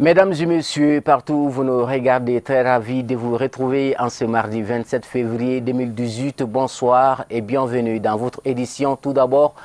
Mesdames et messieurs, partout où vous nous regardez, très ravi de vous retrouver en ce mardi 27 février 2018. Bonsoir et bienvenue dans votre édition. Tout d'abord,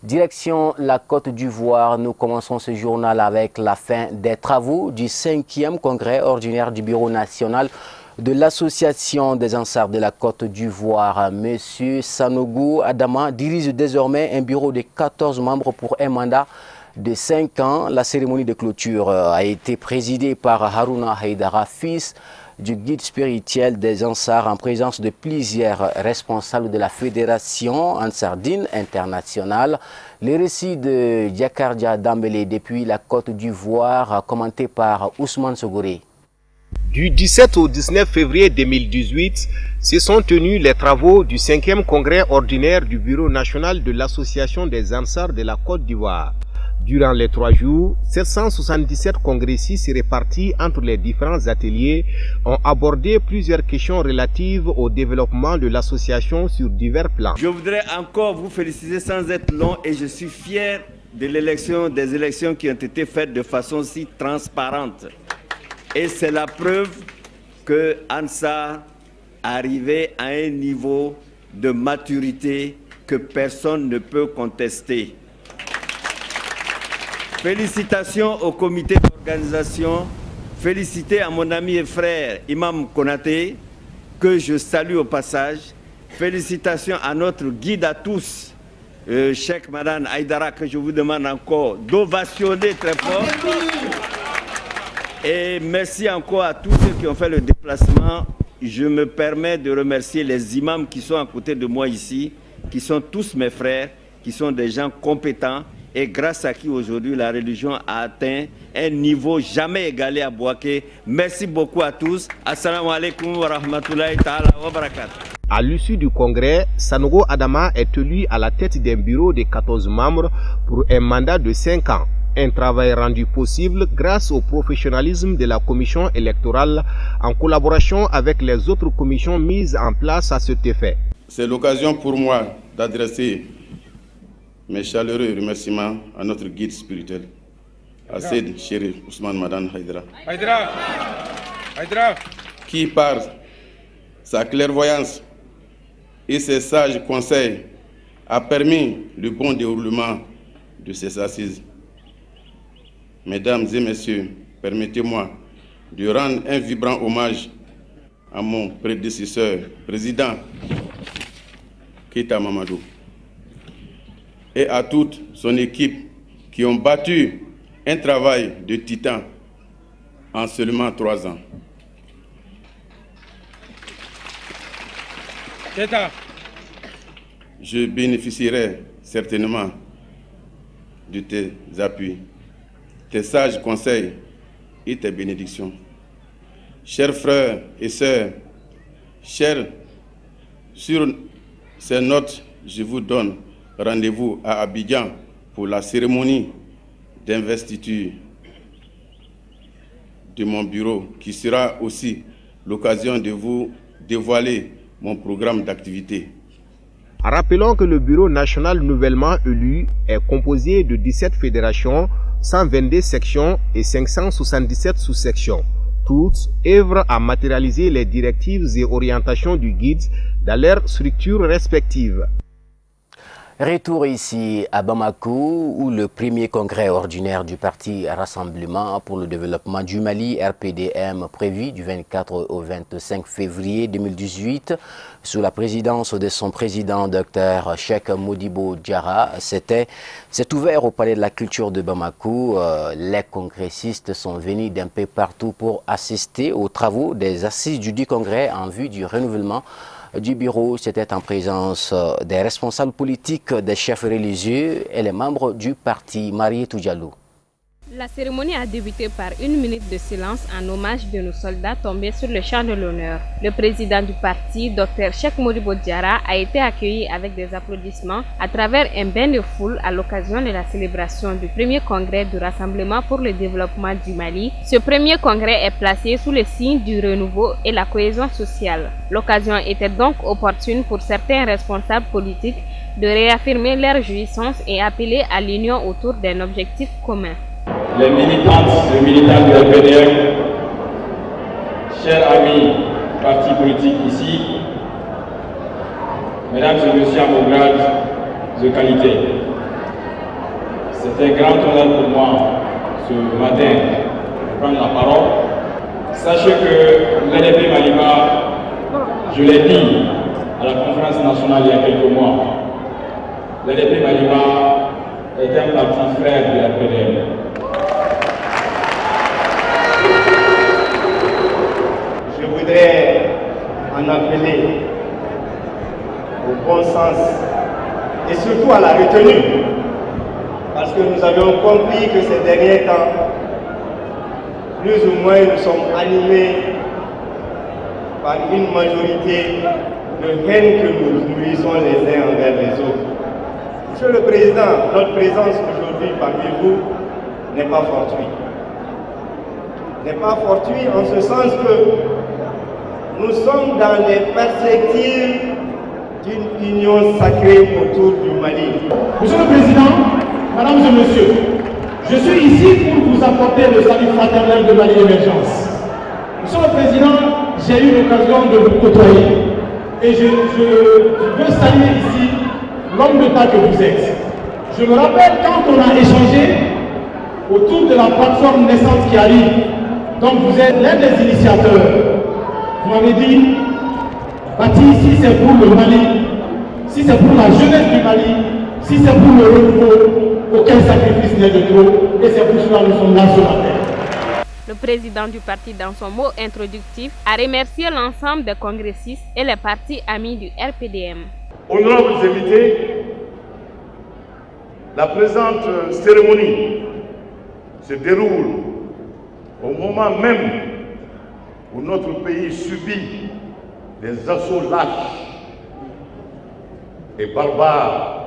direction la Côte d'Ivoire. Nous commençons ce journal avec la fin des travaux du 5e congrès ordinaire du Bureau national de l'Association des Ansars de la Côte d'Ivoire. Monsieur Sanogo Adama dirige désormais un bureau de 14 membres pour un mandat de 5 ans. La cérémonie de clôture a été présidée par Haruna Haïdara, fils du guide spirituel des Ansars, en présence de plusieurs responsables de la Fédération Ansardine internationale. Les récits de Diakardia Dambélé depuis la Côte d'Ivoire, commenté par Ousmane Sogoré. Du 17 au 19 février 2018, se sont tenus les travaux du 5e congrès ordinaire du Bureau national de l'Association des Ansars de la Côte d'Ivoire. Durant les 3 jours, 777 congressistes répartis entre les différents ateliers ont abordé plusieurs questions relatives au développement de l'association sur divers plans. Je voudrais encore vous féliciter sans être long et je suis fier de des élections qui ont été faites de façon si transparente. Et c'est la preuve que Ansar arrivait à un niveau de maturité que personne ne peut contester. Félicitations au comité d'organisation, féliciter à mon ami et frère Imam Konaté, que je salue au passage. Félicitations à notre guide à tous, Cheikh Madame Haïdara, que je vous demande encore d'ovationner très fort. Et merci encore à tous ceux qui ont fait le déplacement. Je me permets de remercier les imams qui sont à côté de moi ici, qui sont tous mes frères, qui sont des gens compétents et grâce à qui aujourd'hui la religion a atteint un niveau jamais égalé à Bouaké. Merci beaucoup à tous. Assalamu alaikum wa rahmatullahi ta'ala wa barakatuh. À l'issue du congrès, Sanogo Adama est élu à la tête d'un bureau de 14 membres pour un mandat de 5 ans. Un travail rendu possible grâce au professionnalisme de la commission électorale en collaboration avec les autres commissions mises en place à cet effet. C'est l'occasion pour moi d'adresser mes chaleureux remerciements à notre guide spirituel, à Seyd Chérif Ousmane Madane Haïdara, qui par sa clairvoyance et ses sages conseils a permis le bon déroulement de ces assises. Mesdames et messieurs, permettez-moi de rendre un vibrant hommage à mon prédécesseur, président Keïta Mamadou, et à toute son équipe qui ont battu un travail de titan en seulement 3 ans. Je bénéficierai certainement de tes appuis, tes sages conseils et tes bénédictions. Chers frères et sœurs, chers, sur ces notes, je vous donne rendez-vous à Abidjan pour la cérémonie d'investiture de mon bureau, qui sera aussi l'occasion de vous dévoiler mon programme d'activité. Rappelons que le bureau national nouvellement élu est composé de 17 fédérations, 122 sections et 577 sous-sections. Toutes œuvrent à matérialiser les directives et orientations du guide dans leurs structures respectives. Retour ici à Bamako, où le premier congrès ordinaire du parti Rassemblement pour le développement du Mali, RPDM, prévu du 24 au 25 février 2018, sous la présidence de son président, Dr Cheikh Modibo Diarra, s'est ouvert au Palais de la Culture de Bamako. Les congressistes sont venus d'un peu partout pour assister aux travaux des assises du dit congrès en vue du renouvellement du bureau. C'était en présence des responsables politiques, des chefs religieux et les membres du parti. Marietou Diallo. La cérémonie a débuté par 1 minute de silence en hommage de nos soldats tombés sur le champ de l'honneur. Le président du parti, Dr Cheikh Modibo Diarra, a été accueilli avec des applaudissements à travers un bain de foule à l'occasion de la célébration du premier congrès du Rassemblement pour le développement du Mali. Ce premier congrès est placé sous le signe du renouveau et la cohésion sociale. L'occasion était donc opportune pour certains responsables politiques de réaffirmer leur jouissance et appeler à l'union autour d'un objectif commun. les militantes et militants du RPDM, chers amis partis politiques ici, mesdames et messieurs à mon grade de qualité, c'est un grand honneur pour moi ce matin de prendre la parole. Sachez que l'LP Maliba, je l'ai dit à la conférence nationale il y a quelques mois, l'LP Maliba est un parti frère du RPDM. Je voudrais en appeler au bon sens et surtout à la retenue, parce que nous avions compris que ces derniers temps, plus ou moins nous sommes animés par une majorité de haine que nous nourrissons les uns envers les autres. Monsieur le Président, notre présence aujourd'hui parmi vous n'est pas fortuite. N'est pas fortuite en ce sens que nous sommes dans les perspectives d'une union sacrée autour du Mali. Monsieur le Président, Mesdames et Messieurs, je suis ici pour vous apporter le salut fraternel de Mali Émergence. Monsieur le Président, j'ai eu l'occasion de vous côtoyer et je veux saluer ici l'homme d'État que vous êtes. Je me rappelle quand on a échangé autour de la plateforme naissante qui arrive, donc vous êtes l'un des initiateurs. Vous m'avez dit, Bati, si c'est pour le Mali, si c'est pour la jeunesse du Mali, si c'est pour le renouveau, aucun sacrifice n'est de trop et c'est pour cela que nous sommes là sur la terre. Le président du parti, dans son mot introductif, a remercié l'ensemble des congressistes et les partis amis du RPDM. Honorables invités, la présente cérémonie se déroule au moment même où notre pays subit des assauts lâches et barbares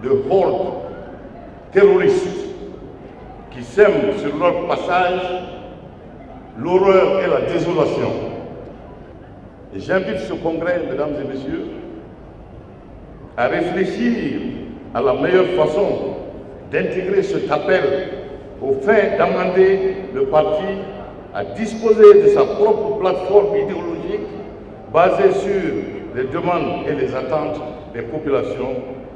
de hordes terroristes qui sèment sur leur passage l'horreur et la désolation. Et j'invite ce congrès, mesdames et messieurs, à réfléchir à la meilleure façon d'intégrer cet appel au fin d'amender le parti à disposer de sa propre plateforme idéologique basée sur les demandes et les attentes des populations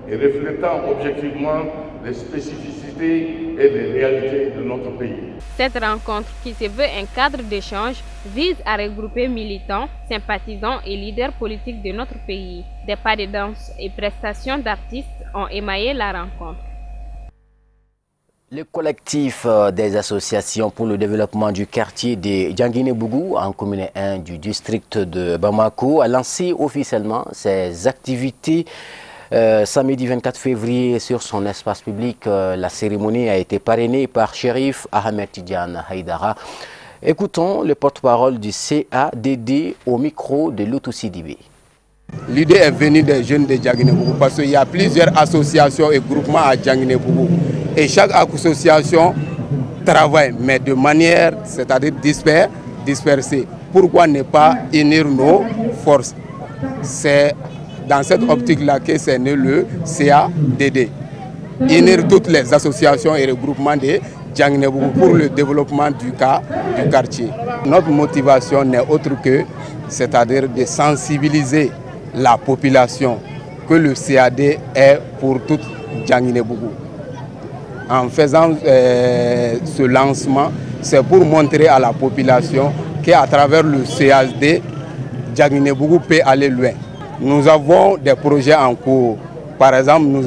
et reflétant objectivement les spécificités et les réalités de notre pays. Cette rencontre, qui se veut un cadre d'échange, vise à regrouper militants, sympathisants et leaders politiques de notre pays. Des pas de danse et prestations d'artistes ont émaillé la rencontre. Le collectif des associations pour le développement du quartier de Djanguiné-Bougou, en commune 1 du district de Bamako, a lancé officiellement ses activités samedi 24 février sur son espace public. La cérémonie a été parrainée par Chérif Ahmed Tidiane Haïdara. Écoutons le porte-parole du CADD au micro de Loutou Sidibé. L'idée est venue des jeunes de Djanguiné-Bougou parce qu'il y a plusieurs associations et groupements à Djanguiné-Bougou. Et chaque association travaille, mais de manière, c'est-à-dire dispersée. Pourquoi ne pas unir nos forces? C'est dans cette optique-là que c'est né le CADD. Unir toutes les associations et regroupements de Djanguiné-Bougou pour le développement du quartier. Notre motivation n'est autre que, c'est-à-dire de sensibiliser la population que le CAD est pour toute Djanguiné-Bougou. En faisant ce lancement, c'est pour montrer à la population qu'à travers le CAD, Djanguiné-Bougou peut aller loin. Nous avons des projets en cours. Par exemple, le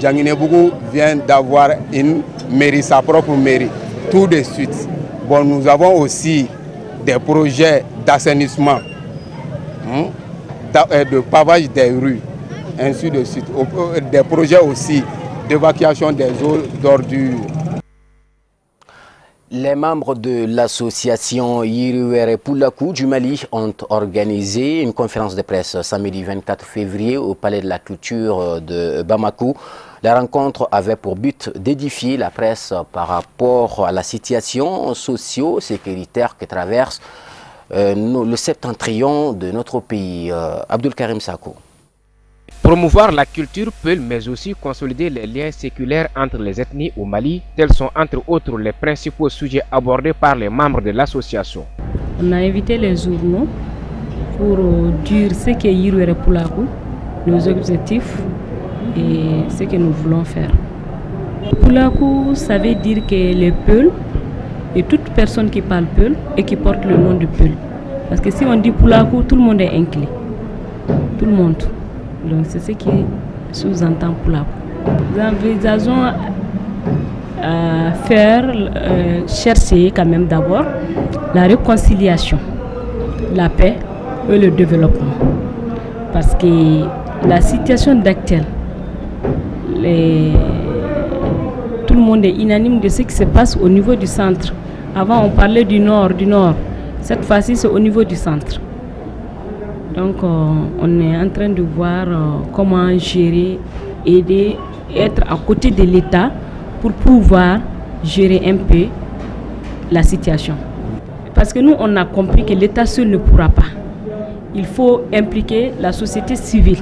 Djanguiné-Bougou vient d'avoir une mairie, sa propre mairie, tout de suite. Bon, nous avons aussi des projets d'assainissement, de pavage des rues, ainsi de suite. Des projets aussi d'évacuation des eaux d'ordures. Les membres de l'association Yiriwere Poulakou du Mali ont organisé une conférence de presse samedi 24 février au Palais de la Culture de Bamako. La rencontre avait pour but d'édifier la presse par rapport à la situation socio-sécuritaire que traverse le septentrion de notre pays. Abdul Karim Sako. Promouvoir la culture Peul, mais aussi consolider les liens séculaires entre les ethnies au Mali, tels sont entre autres les principaux sujets abordés par les membres de l'association. On a invité les journaux pour dire ce qu'est Yirwere Poulakou, nos objectifs et ce que nous voulons faire. Poulakou, ça veut dire que les Peuls et toute personne qui parle Peul et qui porte le nom de Peul. Parce que si on dit Poulakou, tout le monde est inclus. Tout le monde. Donc c'est ce qui sous-entend Poulakou. Nous envisageons chercher quand même d'abord la réconciliation, la paix et le développement. Parce que la situation actuelle, tout le monde est unanime de ce qui se passe au niveau du centre. Avant on parlait du nord. Cette fois-ci c'est au niveau du centre. Donc on est en train de voir comment gérer, aider, être à côté de l'État pour pouvoir gérer un peu la situation. Parce que nous on a compris que l'État seul ne pourra pas. Il faut impliquer la société civile.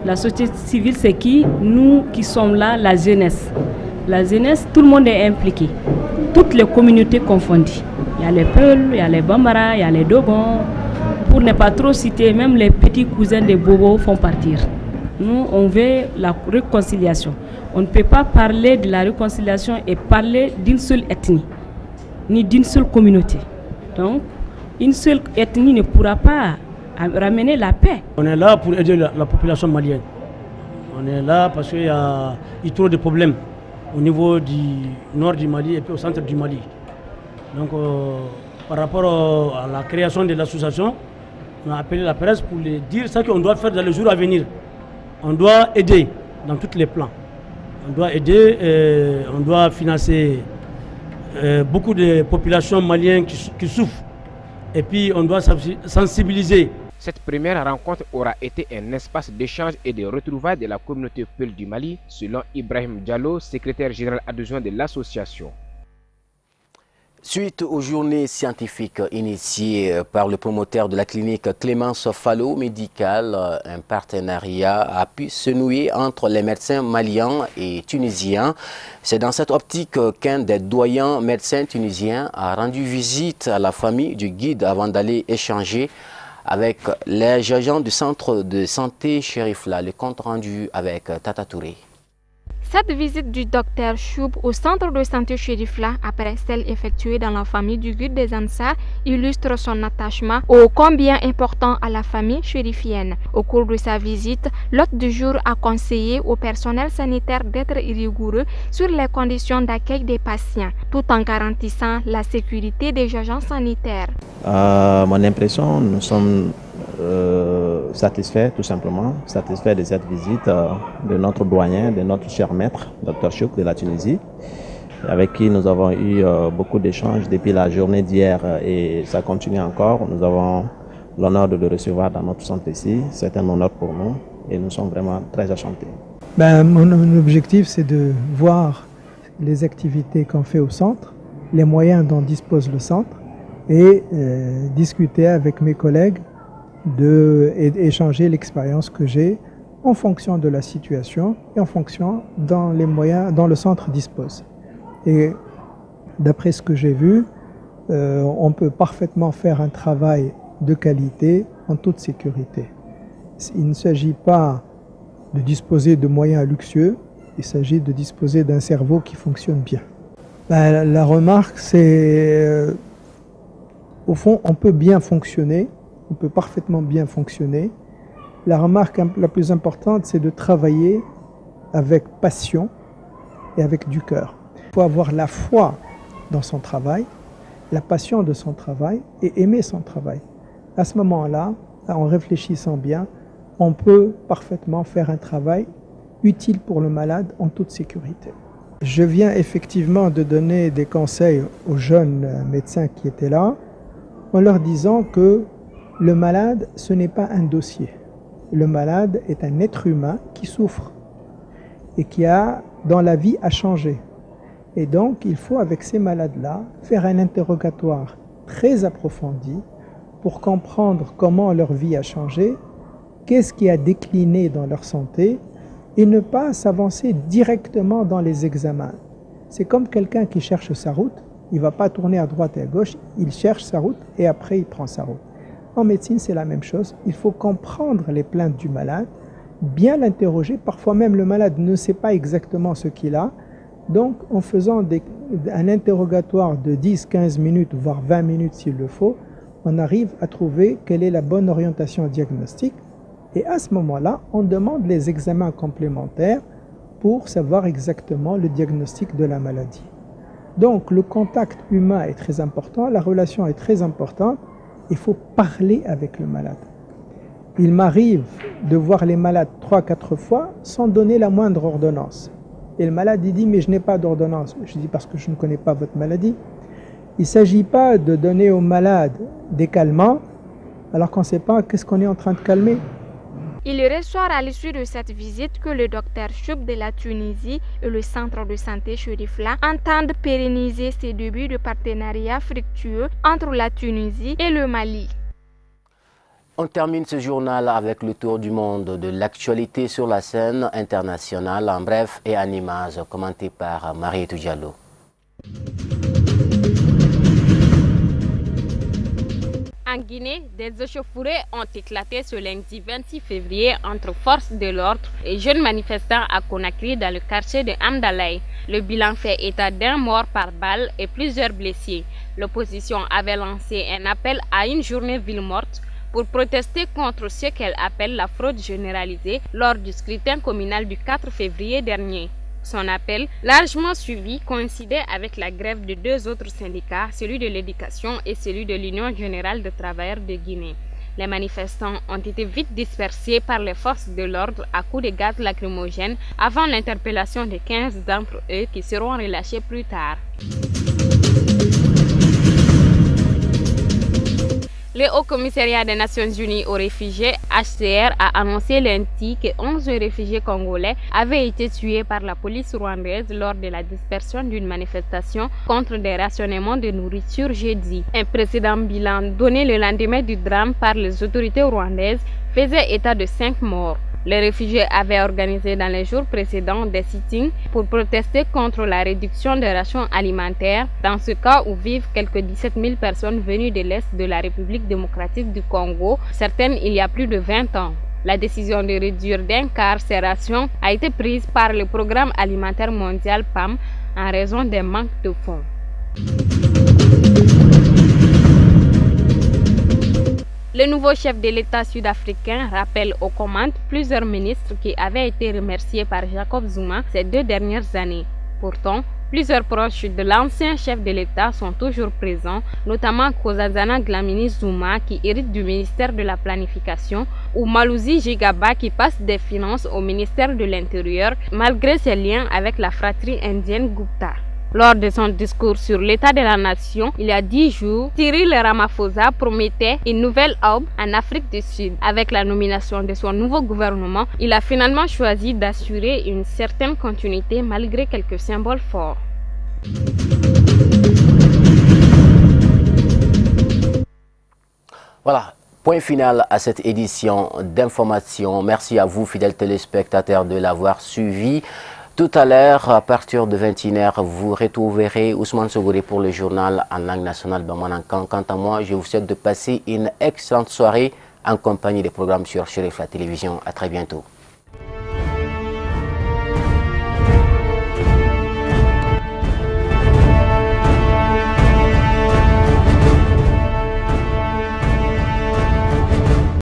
La société civile c'est qui? Nous qui sommes là, la jeunesse. La jeunesse, tout le monde est impliqué. Toutes les communautés confondues. Il y a les Peuls, il y a les Bambara, il y a les Dogons. Pour ne pas trop citer, même les petits cousins des Bobos font partir. Nous, on veut la réconciliation. On ne peut pas parler de la réconciliation et parler d'une seule ethnie, ni d'une seule communauté. Donc, une seule ethnie ne pourra pas ramener la paix. On est là pour aider la population malienne. On est là parce qu'il y a trop de problèmes au niveau du nord du Mali et puis au centre du Mali. Donc, par rapport à la création de l'association, on a appelé la presse pour les dire ce qu'on doit faire dans les jours à venir. On doit aider dans tous les plans. On doit aider, on doit financer beaucoup de populations maliennes qui souffrent. Et puis on doit sensibiliser. Cette première rencontre aura été un espace d'échange et de retrouvailles de la communauté Peul du Mali, selon Ibrahim Diallo, secrétaire général adjoint de l'association. Suite aux journées scientifiques initiées par le promoteur de la clinique Clémence Fallo Médical, un partenariat a pu se nouer entre les médecins maliens et tunisiens. C'est dans cette optique qu'un des doyens médecins tunisiens a rendu visite à la famille du guide avant d'aller échanger avec les agents du centre de santé Chérifla. Le compte rendu avec Tata Touré. Cette visite du docteur Choub au centre de santé Chérifla, après celle effectuée dans la famille du guide des Ansar, illustre son attachement ô combien important à la famille chérifienne. Au cours de sa visite, l'hôte du jour a conseillé au personnel sanitaire d'être rigoureux sur les conditions d'accueil des patients, tout en garantissant la sécurité des agents sanitaires. Mon impression, nous sommes satisfaits, tout simplement, satisfaits de cette visite de notre doyen, de notre cher maître, Dr Chouk de la Tunisie, avec qui nous avons eu beaucoup d'échanges depuis la journée d'hier et ça continue encore. Nous avons l'honneur de le recevoir dans notre centre ici. C'est un honneur pour nous et nous sommes vraiment très enchantés. Mon objectif, c'est de voir les activités qu'on fait au centre, les moyens dont dispose le centre et discuter avec mes collègues et échanger l'expérience que j'ai en fonction de la situation et en fonction dans les moyens dont le centre dispose. Et d'après ce que j'ai vu, on peut parfaitement faire un travail de qualité en toute sécurité. Il ne s'agit pas de disposer de moyens luxueux, il s'agit de disposer d'un cerveau qui fonctionne bien. La remarque, c'est au fond, on peut bien fonctionner. On peut parfaitement bien fonctionner. La remarque la plus importante, c'est de travailler avec passion et avec du cœur. Il faut avoir la foi dans son travail, la passion de son travail et aimer son travail. À ce moment-là, en réfléchissant bien, on peut parfaitement faire un travail utile pour le malade en toute sécurité. Je viens effectivement de donner des conseils aux jeunes médecins qui étaient là, en leur disant que le malade, ce n'est pas un dossier. Le malade est un être humain qui souffre et qui a dans la vie à changer. Et donc, il faut avec ces malades-là faire un interrogatoire très approfondi pour comprendre comment leur vie a changé qu'est-ce qui a décliné dans leur santé et ne pas s'avancer directement dans les examens. C'est comme quelqu'un qui cherche sa route, il ne va pas tourner à droite et à gauche, il cherche sa route et après il prend sa route. En médecine, c'est la même chose, il faut comprendre les plaintes du malade, bien l'interroger, parfois même le malade ne sait pas exactement ce qu'il a, donc en faisant un interrogatoire de 10-15 minutes, voire 20 minutes s'il le faut, on arrive à trouver quelle est la bonne orientation diagnostique et à ce moment-là, on demande les examens complémentaires pour savoir exactement le diagnostic de la maladie. Donc le contact humain est très important, la relation est très importante, il faut parler avec le malade. Il m'arrive de voir les malades 3-4 fois sans donner la moindre ordonnance. Et le malade il dit mais je n'ai pas d'ordonnance. Je dis parce que je ne connais pas votre maladie. Il ne s'agit pas de donner au malade des calmants alors qu'on ne sait pas qu'est-ce qu'on est en train de calmer. Il ressort à l'issue de cette visite que le docteur Choub de la Tunisie et le centre de santé Cherifla entendent pérenniser ces débuts de partenariat fructueux entre la Tunisie et le Mali. On termine ce journal avec le tour du monde de l'actualité sur la scène internationale en bref et en images, commenté par Marietou Diallo. En Guinée, des échauffourées ont éclaté ce lundi 26 février entre forces de l'ordre et jeunes manifestants à Conakry dans le quartier de Amdalaï. Le bilan fait état d'un mort par balle et plusieurs blessés. L'opposition avait lancé un appel à une journée ville morte pour protester contre ce qu'elle appelle la fraude généralisée lors du scrutin communal du 4 février dernier. Son appel, largement suivi, coïncidait avec la grève de deux autres syndicats, celui de l'éducation et celui de l'Union générale des travailleurs de Guinée. Les manifestants ont été vite dispersés par les forces de l'ordre à coups de gaz lacrymogène avant l'interpellation de 15 d'entre eux qui seront relâchés plus tard. Le Haut Commissariat des Nations Unies aux réfugiés, HCR, a annoncé lundi que 11 réfugiés congolais avaient été tués par la police rwandaise lors de la dispersion d'une manifestation contre des rationnements de nourriture jeudi. Un précédent bilan donné le lendemain du drame par les autorités rwandaises faisait état de 5 morts. Les réfugiés avaient organisé dans les jours précédents des sit-ins pour protester contre la réduction des rations alimentaires, dans ce cas où vivent quelques 17 000 personnes venues de l'Est de la République démocratique du Congo, certaines il y a plus de 20 ans. La décision de réduire d'un quart ces rations a été prise par le Programme alimentaire mondial PAM en raison des manques de fonds. Le nouveau chef de l'État sud-africain rappelle aux commandes plusieurs ministres qui avaient été remerciés par Jacob Zuma ces 2 dernières années. Pourtant, plusieurs proches de l'ancien chef de l'État sont toujours présents, notamment Nkosazana Dlamini Zuma qui hérite du ministère de la Planification ou Malusi Gigaba qui passe des Finances au ministère de l'Intérieur malgré ses liens avec la fratrie indienne Gupta. Lors de son discours sur l'état de la nation, il y a 10 jours, Cyril Ramaphosa promettait une nouvelle aube en Afrique du Sud. Avec la nomination de son nouveau gouvernement, il a finalement choisi d'assurer une certaine continuité malgré quelques symboles forts. Voilà, point final à cette édition d'information. Merci à vous, fidèles téléspectateurs, de l'avoir suivi. Tout à l'heure, à partir de 21h, vous retrouverez Ousmane Sogoré pour le journal en langue nationale Bamanankan. Quant à moi, je vous souhaite de passer une excellente soirée en compagnie des programmes sur Cherifla Télévision. À très bientôt.